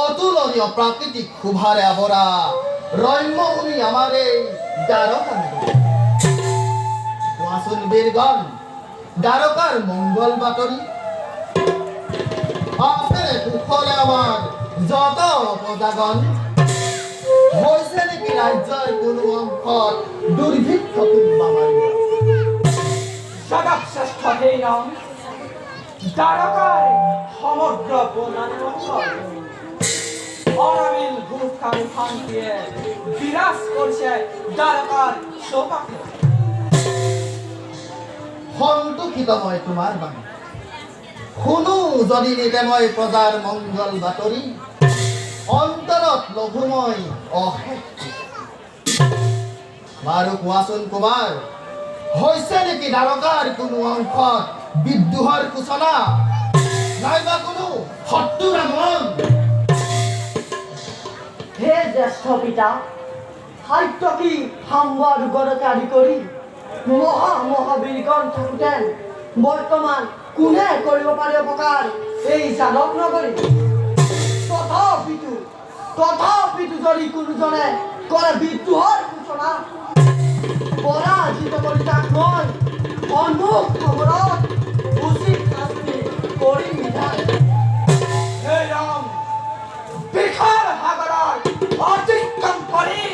অতুলনীয় প্রাকৃতিক খুভারে আবরা রম্যমুনি আমার এই দ্বারকা কোয়াশুন বীরগণ দ্বারকার মঙ্গল বাতরি আপনার কুফলে আমার যত প্রজাগণ হয়েছে নাকি রাজ্যের কোনো অঙ্কর দুর্ভিক্ষ কিংবা মারিয়া জগৎ শ্রেষ্ঠ হে নাম দ্বারকার সমগ্র বনানের অঞ্চল অনাবিল ভূখান খান দিয়ে বিরাজ করছে দ্বারকার সৌভাগ্য সন্তোষিতময় তোমার বাণী শুনো যদি নিতেময় প্ৰজাৰ মংগল বাতৰি অন্তৰত লঘুময় অশেষ বাৰু কোৱাচোন কুমাৰ হৈছে নেকি দ্বাৰকাৰ কোনো অংশত বিদ্ৰোহৰ সূচনা নাইবা কোনো শত্ৰুৰ আগমন হে জ্যেষ্ঠ পিতা সাহিত্য কি সাম্বৰ গড়কে আদি কৰি মহাবীৰগণ থাকোঁতে বৰ্তমান কোনে কৰিব পাৰে অপকাৰ এই যাদৱ নগৰী তথাপিতো যদি কোনোজনে কৰে বিদ্ৰোহৰ সূচনা পৰাজিত কৰি তাক মই সন্মুখ খবৰত উচিত শাস্তি কৰিম হে ৰাম বিশাল সাগৰৰ অতিক্ৰম কৰি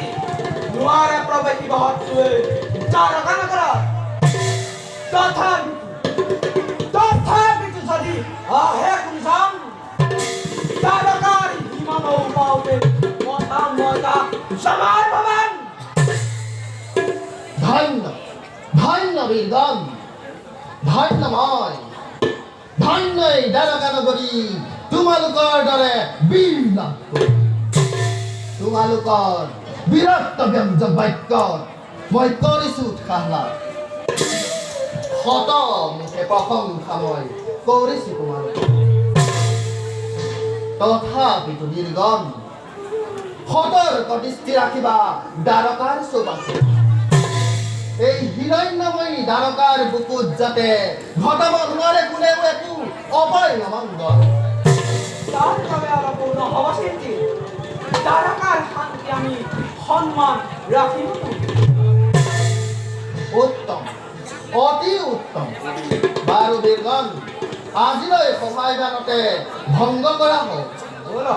নোৱাৰে প্ৰৱেশিব শত্ৰুৱে দ্বাৰকা নগৰত তথাপিতো যদি আহে কোনজন দ্বাৰকাৰ ইমান উপাওতে মই তাক জমাৰ পাবান ধন্য ধন্য বীৰগণ ধন্য মই ধন্য এই দ্বাৰকা নগৰী তোমালোকৰ দৰে বীৰ লাভ কৰি তোমালোকৰ বীৰত্ব ব্যঞ্জক বাক্য মই কৰিছো উৎসাহ লাভ শত মুখে প্ৰশংসা মই কৰিছো তোমালোক তথাপিতো বীৰগণ সতৰ্ক দৃষ্টি ৰাখিবা দ্বাৰকাৰ চৌপাশে এই হিৰণ্যময়ী দ্বাৰকাৰ বুকুত যাতে ঘটাব নোৱাৰে কোনেও একো অপায় অমংগল তাৰ বাবে অলপ নহ'ব চিন্তি দ্বাৰকাৰ শান্তি আমি সন্মান ৰাখিব উত্তম অতি উত্তম বাৰু বীৰগণ আজিলৈ সভাইদানতে ভংগ কৰা হওক ব'লা